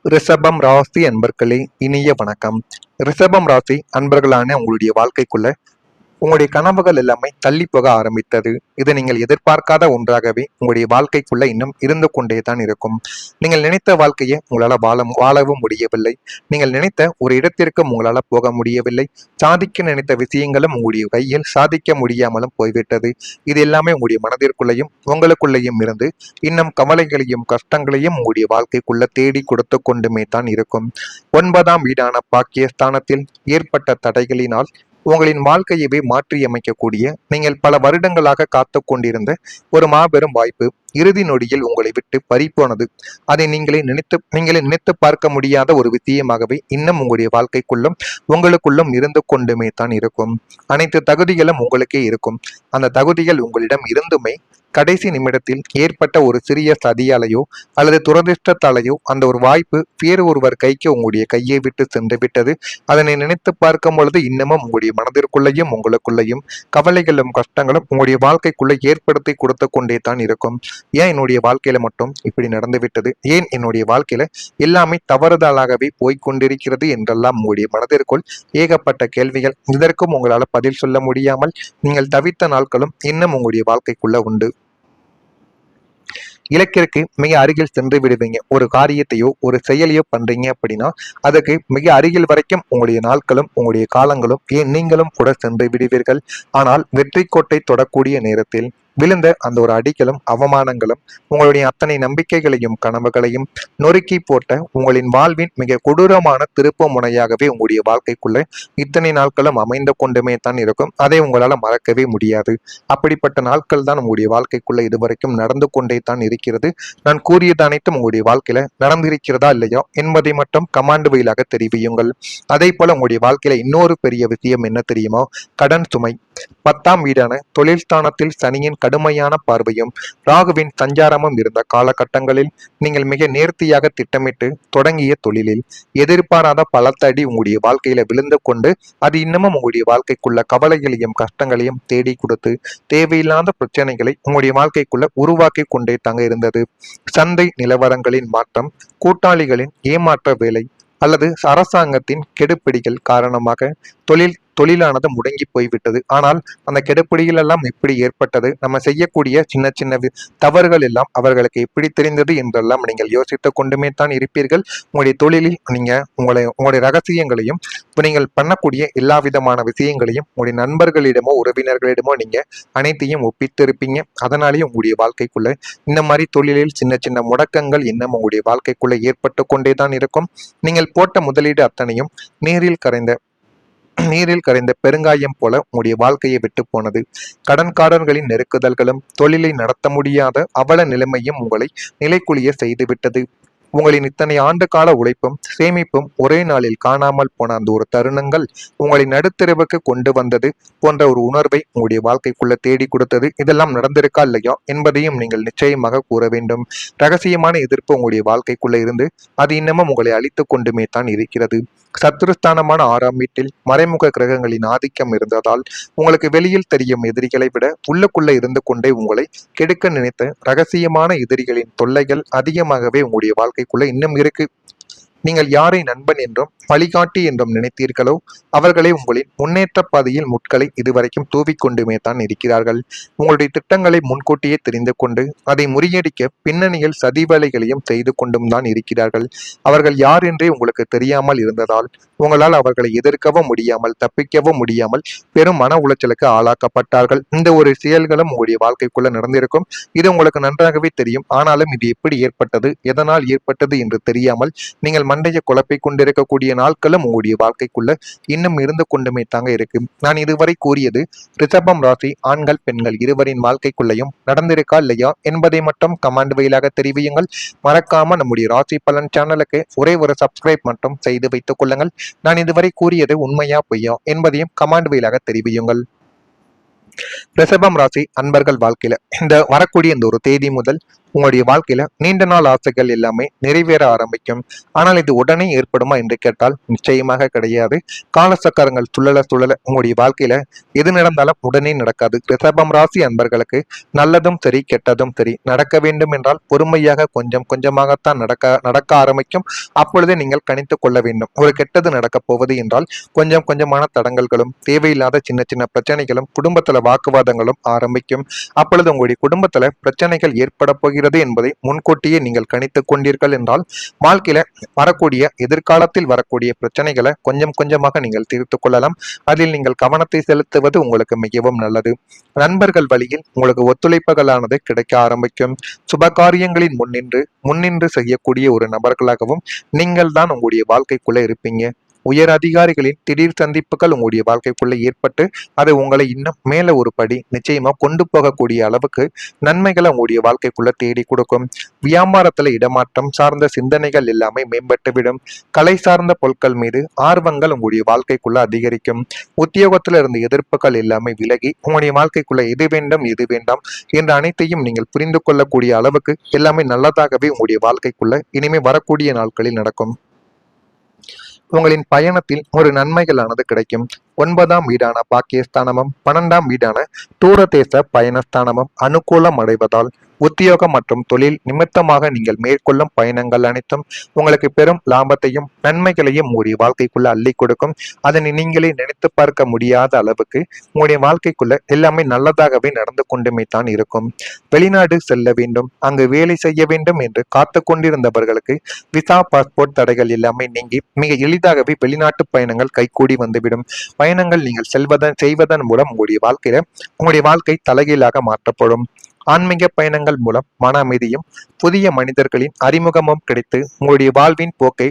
ரிஷபம் ராசி அன்பர்களே, இனிய வணக்கம். ரிஷபம் ராசி அன்பர்களான உங்களுடைய வாழ்க்கைக்குள்ள உங்களுடைய கனவுகள் எல்லாமே தள்ளி போக ஆரம்பித்தது. இது நீங்கள் எதிர்பார்க்காத ஒன்றாகவே உங்களுடைய வாழ்க்கைக்குள்ள இன்னும் இருந்து கொண்டே தான் இருக்கும். நீங்கள் நினைத்த வாழ்க்கையை உங்களால் வாழவும் முடியவில்லை. நீங்கள் நினைத்த ஒரு இடத்திற்கு உங்களால் போக முடியவில்லை. சாதிக்க நினைத்த விஷயங்களும் உங்களுடைய கையில் சாதிக்க முடியாமலும் போய்விட்டது. இது எல்லாமே உங்களுடைய மனதிற்குள்ளேயும் உங்களுக்குள்ளேயும் இருந்து இன்னும் கவலைகளையும் கஷ்டங்களையும் உங்களுடைய வாழ்க்கைக்குள்ள தேடி கொடுத்து கொண்டுமே தான் இருக்கும். 9ஆம் வீடான பாக்கியஸ்தானத்தில் ஏற்பட்ட தடைகளினால் உங்களின் வாழ்க்கையவே மாற்றி அமைக்கக்கூடிய நீங்கள் பல வருடங்களாக காத்து கொண்டிருந்த ஒரு மாபெரும் வாய்ப்பு இறுதி நொடியில் உங்களை விட்டு பறிப்போனது. அதை நீங்களே நினைத்து பார்க்க முடியாத ஒரு விஷயமாகவே இன்னும் உங்களுடைய வாழ்க்கைக்குள்ளும் உங்களுக்குள்ளும் இருந்து கொண்டுமே தான் இருக்கும். அனைத்து தகுதிகளும் உங்களுக்கே இருக்கும். அந்த தகுதிகள் உங்களிடம் இருந்துமே கடைசி நிமிடத்தில் ஏற்பட்ட ஒரு சிறிய சதியாலையோ அல்லது துரதிருஷ்டத்தாலேயோ அந்த ஒரு வாய்ப்பு வேறு ஒருவர் கைக்கு உங்களுடைய கையை விட்டு சென்று விட்டது. அதனை நினைத்து பார்க்கும் பொழுது இன்னமும் உங்களுடைய மனதிற்குள்ளேயும் உங்களுக்குள்ளேயும் கவலைகளும் கஷ்டங்களும் உங்களுடைய வாழ்க்கைக்குள்ள ஏற்படுத்தி கொடுத்து கொண்டே தான் இருக்கும். ஏன் என்னுடைய வாழ்க்கையில மட்டும் இப்படி நடந்து விட்டது, ஏன் என்னுடைய வாழ்க்கையில எல்லாமே தவறுதலாகவே போய்கொண்டிருக்கிறது என்றெல்லாம் உங்களுடைய மனதிற்குள் ஏகப்பட்ட கேள்விகள். இதற்கும் உங்களால் பதில் சொல்ல முடியாமல் நீங்கள் தவித்த நாட்களும் இன்னும் உங்களுடைய வாழ்க்கைக்குள்ள உண்டு. இலக்கிற்கு மிக அருகில் சென்று விடுவீங்க. ஒரு காரியத்தையோ ஒரு செயலையோ பண்றீங்க அப்படின்னா அதுக்கு மிக அருகில் வரைக்கும் உங்களுடைய நாட்களும் உங்களுடைய காலங்களும் ஏன் நீங்களும் கூட சென்று விடுவீர்கள். ஆனால் வெற்றி கோட்டை தொடக்கூடிய நேரத்தில் விழுந்த அந்த ஒரு அடிகளும் அவமானங்களும் உங்களுடைய அத்தனை நம்பிக்கைகளையும் கனவுகளையும் நொறுக்கி போட்ட உங்களின் வாழ்வின் மிக கொடூரமான திருப்ப முனையாகவே உங்களுடைய வாழ்க்கைக்குள்ள இத்தனை நாட்களும் அமைந்து கொண்டுமே தான் இருக்கும். அதை உங்களால மறக்கவே முடியாது. அப்படிப்பட்ட நாட்கள் தான் உங்களுடைய வாழ்க்கைக்குள்ள இதுவரைக்கும் நடந்து கொண்டே தான் இருக்கிறது. நான் கூறியது அனைத்தும் உங்களுடைய வாழ்க்கையில நடந்திருக்கிறதா இல்லையா என்பதை மட்டும் கமாண்ட் வழியாக தெரிவியுங்கள். அதே போல உங்களுடைய வாழ்க்கையில இன்னொரு பெரிய விஷயம் என்ன தெரியுமோ, கடன் சுமை. 10ஆம் வீடான தொழில் ஸ்தானத்தில் சனியின் கடுமையான பார்வையும் ராகுவின் சஞ்சாரமும் இருந்த காலகட்டங்களில் நீங்கள் மிக நேர்த்தியாக திட்டமிட்டு தொடங்கிய தொழிலில் எதிர்பாராத பலத்தடி உங்களுடைய வாழ்க்கையில விழுந்து கொண்டு அது இன்னமும் உங்களுடைய வாழ்க்கைக்குள்ள கவலைகளையும் கஷ்டங்களையும் தேடி கொடுத்து தேவையில்லாத பிரச்சனைகளை உங்களுடைய வாழ்க்கைக்குள்ள உருவாக்கி கொண்டே தங்க இருந்தது. சந்தை நிலவரங்களின் மாற்றம், கூட்டாளிகளின் ஏமாற்ற வேலை அல்லது அரசாங்கத்தின் கெடுபிடிகள் காரணமாக தொழிலானது முடங்கி போய்விட்டது. ஆனால் அந்த கெடுபிடிகள் எல்லாம் எப்படி ஏற்பட்டது, நம்ம செய்யக்கூடிய சின்ன சின்ன தவறுகள் எல்லாம் அவர்களுக்கு எப்படி தெரிந்தது என்றெல்லாம் நீங்கள் யோசித்துக் கொண்டுமே தான் இருப்பீர்கள். உங்களுடைய தொழிலில் உங்களுடைய ரகசியங்களையும் நீங்கள் பண்ணக்கூடிய எல்லா விதமான விஷயங்களையும் உங்களுடைய நண்பர்களிடமோ உறவினர்களிடமோ நீங்க அனைத்தையும் ஒப்பித்திருப்பீங்க. அதனாலேயும் உங்களுடைய வாழ்க்கைக்குள்ள இந்த மாதிரி தொழிலில் சின்ன சின்ன முடக்கங்கள் இன்னும் உங்களுடைய வாழ்க்கைக்குள்ள ஏற்பட்டு கொண்டே தான் இருக்கும். நீங்கள் போட்ட முதலீடு அத்தனையும் நீரில் கரைந்த பெருங்காயம் போல உங்களுடைய வாழ்க்கையை விட்டு போனது. கடன்காரர்களின் நெருக்குதல்களும் தொழிலை நடத்த முடியாத அவல நிலைமையும் உங்களை நிலைக்குலிய செய்துவிட்டது. உங்களின் இத்தனை ஆண்டு கால உழைப்பும் சேமிப்பும் ஒரே நாளில் காணாமல் போன அந்த ஒரு தருணங்கள் உங்களை நடுத்தெருவுக்கு கொண்டு வந்தது போன்ற ஒரு உணர்வை உங்களுடைய வாழ்க்கைக்குள்ள தேடி கொடுத்தது. இதெல்லாம் நடந்திருக்கா இல்லையா என்பதையும் நீங்கள் நிச்சயமாக கூற வேண்டும். ரகசியமான எதிர்ப்பு உங்களுடைய வாழ்க்கைக்குள்ள இருந்து அது இன்னமும் உங்களை அழித்து கொண்டுமே தான் இருக்கிறது. சத்துருஸ்தானமான 6ஆம் வீட்டில் மறைமுக கிரகங்களின் ஆதிக்கம் இருந்ததால் உங்களுக்கு வெளியில் தெரியும் எதிரிகளை விட உள்ளுக்குள்ள இருந்து கொண்டே உங்களை கெடுக்க நினைத்த ரகசியமான எதிரிகளின் தொல்லைகள் அதிகமாகவே உங்களுடைய வாழ்க்கைக்குள்ள இன்னும் இருக்கு. நீங்கள் யாரை நண்பன் என்றும் வழிகாட்டி என்றும் நினைத்தீர்களோ அவர்களே உங்களின் முன்னேற்ற பாதையில் முட்களை இதுவரைக்கும் தூவிக்கொண்டுமே தான் இருக்கிறார்கள். உங்களுடைய திட்டங்களை முன்கூட்டியே தெரிந்து கொண்டு அதை முறியடிக்க பின்னணியில் சதி வேலைகளையும் செய்து கொண்டும் தான் இருக்கிறார்கள். அவர்கள் யார் என்றே உங்களுக்கு தெரியாமல் இருந்ததால் உங்களால் அவர்களை எதிர்க்கவும் முடியாமல் தப்பிக்கவும் முடியாமல் பெரும் மன உளைச்சலுக்கு ஆளாக்கப்பட்டார்கள். இந்த ஒரு செயல்களும் உங்களுடைய வாழ்க்கைக்குள்ள நடந்திருக்கும். இது உங்களுக்கு நன்றாகவே தெரியும். ஆனாலும் இது எப்படி ஏற்பட்டது, எதனால் ஏற்பட்டது என்று தெரியாமல் நீங்கள் மண்டையை குழப்பை கொண்டிருக்கக்கூடிய நாட்களும் உங்களுடைய வாழ்க்கைக்குள்ள இன்னும் இருந்து கொண்டுமே தாங்க இருக்கு. நான் இதுவரை கூறியது ரிஷபம் ராசி ஆண்கள் பெண்கள் இருவரின் வாழ்க்கைக்குள்ளையும் நடந்திருக்கா இல்லையா என்பதை மட்டும் கமெண்ட் வழியாக தெரிவியுங்கள். மறக்காம நம்முடைய ராசி பலன் சேனலுக்கு ஒரே ஒரு சப்ஸ்கிரைப் மட்டும் செய்து வைத்துக் கொள்ளுங்கள். நான் இதுவரை கூறியது உண்மையா பொய்யா என்பதையும் கமெண்ட் வழியாக தெரிவியுங்கள். ரிஷபம் ராசி அன்பர்கள் வாழ்க்கையில இந்த வரக்கூடிய இந்த ஒரு தேதி முதல் உங்களுடைய வாழ்க்கையில நீண்ட நாள் ஆசைகள் எல்லாமே நிறைவேற ஆரம்பிக்கும். ஆனால் இது உடனே ஏற்படுமா என்று கேட்டால் நிச்சயமாக கிடையாது. காலசக்கரங்கள் சுழல சுழல உங்களுடைய வாழ்க்கையில எது நடந்தாலும் உடனே நடக்காது. ரிஷபம் ராசி அன்பர்களுக்கு நல்லதும் சரி கெட்டதும் சரி நடக்க வேண்டும் என்றால் பொறுமையாக கொஞ்சம் கொஞ்சமாகத்தான் நடக்க ஆரம்பிக்கும். அப்பொழுதே நீங்கள் கணித்துக் கொள்ள வேண்டும். ஒரு கெட்டது நடக்கப் போவது என்றால் கொஞ்சம் கொஞ்சமான தடங்கல்களும் தேவையில்லாத சின்ன சின்ன பிரச்சனைகளும் குடும்பத்துல வாக்குவாதங்களும் ஆரம்பிக்கும். அப்பொழுது உங்களுடைய குடும்பத்துல பிரச்சனைகள் ஏற்பட போகிறது என்பதை முன்கூட்டியே நீங்கள் கணித்துக் கொண்டீர்கள் என்றால் வாழ்க்கையில வரக்கூடிய எதிர்காலத்தில் வரக்கூடிய பிரச்சனைகளை கொஞ்சம் கொஞ்சமாக நீங்கள் தீர்த்துக் கொள்ளலாம். அதில் நீங்கள் கவனத்தை செலுத்துவது உங்களுக்கு மிகவும் நல்லது. நண்பர்கள் வழியில் உங்களுக்கு ஒத்துழைப்புகளானது கிடைக்க ஆரம்பிக்கும். சுபகாரியங்களின் முன்னின்று செய்யக்கூடிய ஒரு நபர்களாகவும் நீங்கள் தான் உங்களுடைய வாழ்க்கைக்குள்ள இருப்பீங்க. உயர் அதிகாரிகளின் திடீர் சந்திப்புகள் உங்களுடைய வாழ்க்கைக்குள்ள ஏற்பட்டு அது உங்களை இன்னும் மேல ஒரு படி நிச்சயமா கொண்டு போகக்கூடிய அளவுக்கு நன்மைகளை உங்களுடைய வாழ்க்கைக்குள்ள தேடி கொடுக்கும். வியாபாரத்துல இடமாற்றம் சார்ந்த சிந்தனைகள் எல்லாமே மேம்பட்டு விடும். கலை சார்ந்த பொருட்கள் மீது ஆர்வங்கள் உங்களுடைய வாழ்க்கைக்குள்ள அதிகரிக்கும். உத்தியோகத்துல இருந்த எதிர்ப்புகள் எல்லாமே விலகி உங்களுடைய வாழ்க்கைக்குள்ள எது வேண்டும் எது வேண்டாம் என்ற அனைத்தையும் நீங்கள் புரிந்து கொள்ளக்கூடிய அளவுக்கு எல்லாமே நல்லதாகவே உங்களுடைய வாழ்க்கைக்குள்ள இனிமே வரக்கூடிய நாட்களில் நடக்கும். உங்களின் பயணத்தில் ஒரு நன்மைகளானது கிடைக்கும். 9ஆம் வீடான பாக்கியஸ்தானமும் 12ஆம் வீடான தூரதேச பயணஸ்தானமும் அனுகூலம் அடைவதால் உத்தியோகம் மற்றும் தொழில் நிமித்தமாக நீங்கள் மேற்கொள்ளும் பயணங்கள் அனைத்தும் உங்களுக்கு பெரும் லாபத்தையும் நன்மைகளையும் உங்களுடைய வாழ்க்கைக்குள்ள அள்ளி கொடுக்கும். அதனை நீங்களே நினைத்து பார்க்க முடியாத அளவுக்கு உங்களுடைய வாழ்க்கைக்குள்ள எல்லாமே நல்லதாகவே நடந்து கொண்டுமே தான் இருக்கும். வெளிநாடு செல்ல வேண்டும், அங்கு வேலை செய்ய வேண்டும் என்று காத்து கொண்டிருந்தவர்களுக்கு விசா பாஸ்போர்ட் தடைகள் எல்லாமே நீங்கி மிக எளிதாகவே வெளிநாட்டு பயணங்கள் கைகூடி வந்துவிடும். பயணங்கள் நீங்கள் செய்வதன் மூலம் உங்களுடைய வாழ்க்கை தலைகீழாக மாற்றப்படும். ஆன்மீக பயணங்கள் மூலம் மன அமைதியும் புதிய மனிதர்களின் அறிமுகமும் கிடைத்து உங்களுடைய வாழ்வின் போக்கை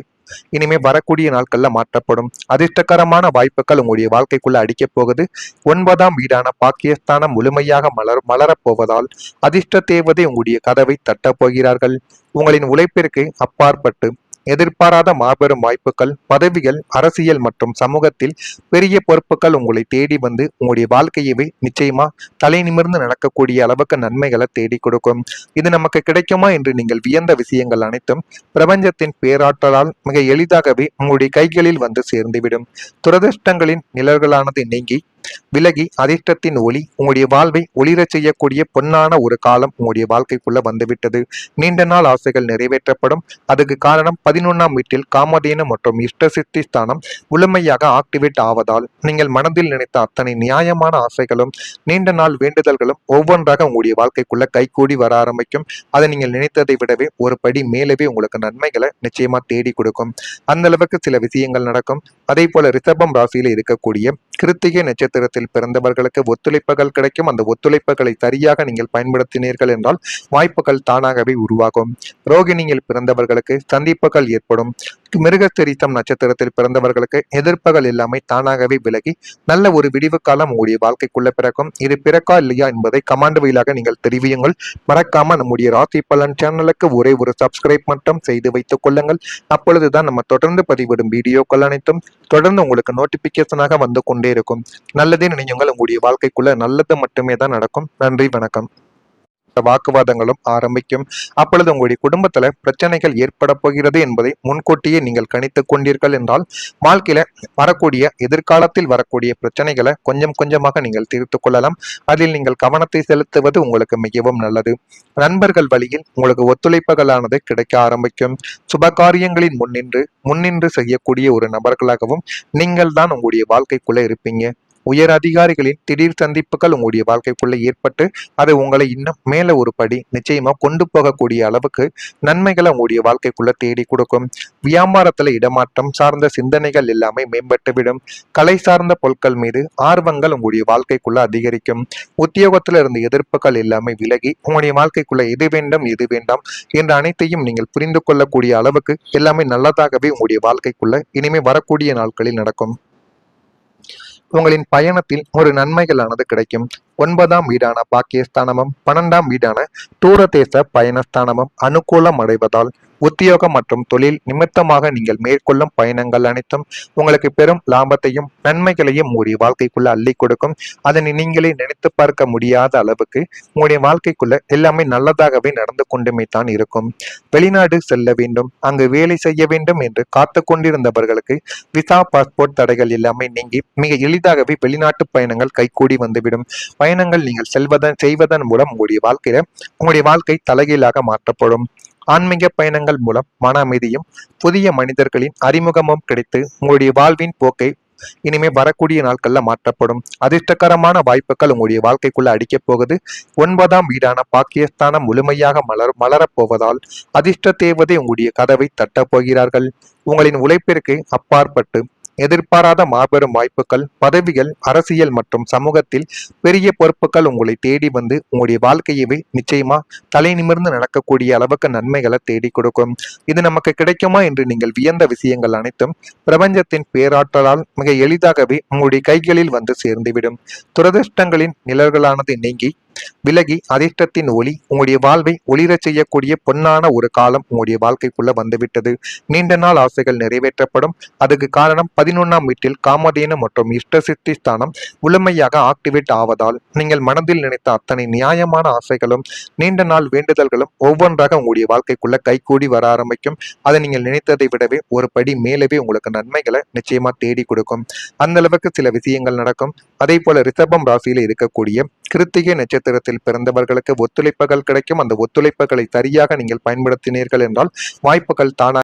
இனிமே வரக்கூடிய நாட்கள்ல மாற்றப்படும். அதிர்ஷ்டகரமான வாய்ப்புகள் உங்களுடைய வாழ்க்கைக்குள்ள அடிக்கப் போகுது. 9ஆம் வீடான பாக்கியஸ்தானம் முழுமையாக மலரப் போவதால் அதிர்ஷ்ட தேவதை உங்களுடைய கதவை தட்டப் போகிறார்கள். உங்களின் உழைப்பிற்கு அப்பாற்பட்டு எதிர்பாராத மாபெரும் வாய்ப்புகள், பதவிகள், அரசியல் மற்றும் சமூகத்தில் பெரிய பொறுப்புகள் உங்களை தேடி வந்து உங்களுடைய வாழ்க்கையவே நிச்சயமா தலை நிமிர்ந்து நடக்கக்கூடிய அளவுக்கு நன்மைகளை தேடி கொடுக்கும். இது நமக்கு கிடைக்குமா என்று நீங்கள் வியந்த விஷயங்கள் அனைத்தும் பிரபஞ்சத்தின் பேராற்றலால் மிக எளிதாகவே உங்களுடைய கைகளில் வந்து சேர்ந்துவிடும். துரதிர்ஷ்டங்களின் நிழல்களானது நீங்கி விலகி அதிர்ஷ்டத்தின் ஒளி உங்களுடைய வாழ்வை ஒளிரச் செய்யக்கூடிய பொன்னான ஒரு காலம் உங்களுடைய வாழ்க்கைக்குள்ள வந்துவிட்டது. நீண்ட நாள் ஆசைகள் நிறைவேற்றப்படும். அதுக்கு காரணம் 11ஆம் வீட்டில் காமதேனு மற்றும் இஷ்டசித்தி ஸ்தானம் முழுமையாக ஆக்டிவேட் ஆவதால் நீங்கள் மனதில் நினைத்த அத்தனை நியாயமான ஆசைகளும் நீண்ட நாள் வேண்டுதல்களும் ஒவ்வொன்றாக உங்களுடைய வாழ்க்கைக்குள்ள கைகூடி வர ஆரம்பிக்கும். அதை நீங்கள் நினைத்ததை விடவே ஒரு படி மேலவே உங்களுக்கு நன்மைகளை நிச்சயமா தேடி கொடுக்கும். அந்த அளவுக்கு சில விஷயங்கள் நடக்கும். அதே போல ரிஷபம் ராசியில இருக்கக்கூடிய கிருத்திகை நட்சத்திரத்தில் பிறந்தவர்களுக்கு ஒத்துழைப்புகள் கிடைக்கும். அந்த ஒத்துழைப்புகளை சரியாக நீங்கள் பயன்படுத்தினீர்கள் என்றால் வாய்ப்புகள் தானாகவே உருவாகும். ரோகிணியில் பிறந்தவர்களுக்கு சந்திப்புகள் ஏற்படும். மிருகசீரிஷம் நட்சத்திரத்தில் பிறந்தவர்களுக்கு எதிர்ப்புகள் எல்லாமே தானாகவே விலகி நல்ல ஒரு விடிவு காலம் உங்களுடைய வாழ்க்கைக்குள்ள பிறக்கும். இது பிறக்கா இல்லையா என்பதை கமாண்ட் வழியாக நீங்கள் தெரிவியுங்கள். மறக்காம நம்முடைய ராசி பலன் சேனலுக்கு ஒரே ஒரு சப்ஸ்கிரைப் மட்டும் செய்து வைத்துக் கொள்ளுங்கள். அப்பொழுதுதான் நம்ம தொடர்ந்து பதிவிடும் வீடியோக்கள் அனைத்தும் தொடர்ந்து உங்களுக்கு நோட்டிபிகேஷனாக வந்து கொண்டே இருக்கும். நல்லதே நினையுங்கள், உங்களுடைய வாழ்க்கைக்குள்ள நல்லது மட்டுமே தான் நடக்கும். நன்றி, வணக்கம். வாக்குவாதங்களும் ஆரம்பிக்கும். அப்பொழுது உங்களுடைய குடும்பத்துல பிரச்சனைகள் ஏற்பட போகிறது என்பதை முன்கூட்டியே நீங்கள் கணித்துக் கொண்டீர்கள் என்றால் வாழ்க்கையில வரக்கூடிய எதிர்காலத்தில் வரக்கூடிய பிரச்சனைகளை கொஞ்சம் கொஞ்சமாக நீங்கள் தீர்த்து கொள்ளலாம். அதில் நீங்கள் கவனத்தை செலுத்துவது உங்களுக்கு மிகவும் நல்லது. நண்பர்கள் வழியில் உங்களுக்கு ஒத்துழைப்புகளானது கிடைக்க ஆரம்பிக்கும். சுபகாரியங்களின் முன்னின்று செய்யக்கூடிய ஒரு நபர்களாகவும் நீங்கள் தான் உங்களுடைய வாழ்க்கைக்குள்ள இருப்பீங்க. உயர் அதிகாரிகளின் திடீர் சந்திப்புகள் உங்களுடைய வாழ்க்கைக்குள்ள ஏற்பட்டு அது உங்களை இன்னும் மேல ஒரு படி நிச்சயமா கொண்டு போகக்கூடிய அளவுக்கு நன்மைகளை உங்களுடைய வாழ்க்கைக்குள்ள தேடி கொடுக்கும். வியாபாரத்துல இடமாற்றம் சார்ந்த சிந்தனைகள் எல்லாமே மேம்பட்டு விடும். கலை சார்ந்த பொருட்கள் மீது ஆர்வங்கள் உங்களுடைய வாழ்க்கைக்குள்ள அதிகரிக்கும். உத்தியோகத்துல இருந்த எதிர்ப்புகள் எல்லாமே விலகி உங்களுடைய வாழ்க்கைக்குள்ள எது வேண்டும் எது வேண்டாம் என்ற அனைத்தையும் நீங்கள் புரிந்து கொள்ளக்கூடிய அளவுக்கு எல்லாமே நல்லதாகவே உங்களுடைய வாழ்க்கைக்குள்ள இனிமே வரக்கூடிய நாட்களில் நடக்கும். உங்களின் பயணத்தில் ஒரு நன்மைகளானது கிடைக்கும். 9ஆம் வீடான பாக்கியஸ்தானமும் 12ஆம் வீடான தூரதேச பயணஸ்தானமும் அனுகூலம் அடைவதால் உத்தியோகம் மற்றும் தொழில் நிமித்தமாக நீங்கள் மேற்கொள்ளும் பயணங்கள் அனைத்தும் உங்களுக்கு பெரும் லாபத்தையும் நன்மைகளையும் உங்களுடைய வாழ்க்கைக்குள்ள அள்ளி கொடுக்கும். அதனை நீங்களே நினைத்து பார்க்க முடியாத அளவுக்கு உங்களுடைய வாழ்க்கைக்குள்ள எல்லாமே நல்லதாகவே நடந்து கொண்டுமே தான் இருக்கும். வெளிநாடு செல்ல வேண்டும், அங்கு வேலை செய்ய வேண்டும் என்று காத்து கொண்டிருந்தவர்களுக்கு விசா பாஸ்போர்ட் தடைகள் எல்லாமே நீங்கி மிக எளிதாகவே வெளிநாட்டு பயணங்கள் கைகூடி வந்துவிடும். பயணங்கள் நீங்கள் செய்வதன் மூலம் உங்களுடைய வாழ்க்கை தலைகீழாக மாற்றப்படும். ஆன்மீக பயணங்கள் மூலம் மன அமைதியும் புதிய மனிதர்களின் அறிமுகமும் கிடைத்து உங்களுடைய வாழ்வின் போக்கை இனிமே வரக்கூடிய நாட்கள்ல மாற்றப்படும். அதிர்ஷ்டகரமான வாய்ப்புகள் உங்களுடைய வாழ்க்கைக்குள்ள அடிக்கப் போகுது. 9ஆம் வீடான பாக்கியஸ்தானம் முழுமையாக மலரப் போவதால் அதிர்ஷ்ட தேவதை உங்களுடைய கதவை தட்டப் போகிறார்கள். உங்களின் உழைப்பிற்கு அப்பாற்பட்டு எதிர்பாராத மாபெரும் வாய்ப்புகள், பதவிகள், அரசியல் மற்றும் சமூகத்தில் பெரிய பொறுப்புகள் உங்களை தேடி வந்து உங்களுடைய வாழ்க்கையவே நிச்சயமா தலை நிமிர்ந்து நடக்கக்கூடிய அளவுக்கு நன்மைகளை தேடி கொடுக்கும். இது நமக்கு கிடைக்குமா என்று நீங்கள் வியந்த விஷயங்கள் அனைத்தும் பிரபஞ்சத்தின் பேராற்றலால் மிக எளிதாகவே உங்களுடைய கைகளில் வந்து சேர்ந்துவிடும். துரதிர்ஷ்டங்களின் நிழல்களானது நீங்கி விலகி அதிர்ஷ்டத்தின் ஒளி உங்களுடைய வாழ்வை ஒளிரச் செய்யக்கூடிய பொன்னான ஒரு காலம் உங்களுடைய வாழ்க்கைக்குள்ள வந்துவிட்டது. நீண்ட நாள் ஆசைகள் நிறைவேற்றப்படும். அதுக்கு காரணம் 11ஆம் வீட்டில் காமதேனு மற்றும் இஷ்டசித்தி ஸ்தானம் முழுமையாக ஆக்டிவேட் ஆவதால் நீங்கள் மனதில் நினைத்த அத்தனை நியாயமான ஆசைகளும் நீண்ட நாள் வேண்டுதல்களும் ஒவ்வொன்றாக உங்களுடைய வாழ்க்கைக்குள்ள கைகூடி வர ஆரம்பிக்கும். அதை நீங்கள் நினைத்ததை விடவே ஒரு படி மேலவே உங்களுக்கு நன்மைகளை நிச்சயமா தேடி கொடுக்கும். அந்த அளவுக்கு சில விஷயங்கள் நடக்கும். அதே போல ரிஷபம் ராசியில இருக்கக்கூடிய கிருத்திகை நட்சத்திரத்தில் பிறந்தவர்களுக்கு ஒத்துழைப்புகள் கிடைக்கும். அந்த ஒத்துழைப்புகளை சரியாக நீங்கள் பயன்படுத்தினீர்கள் என்றால் வாய்ப்புகள் தானாக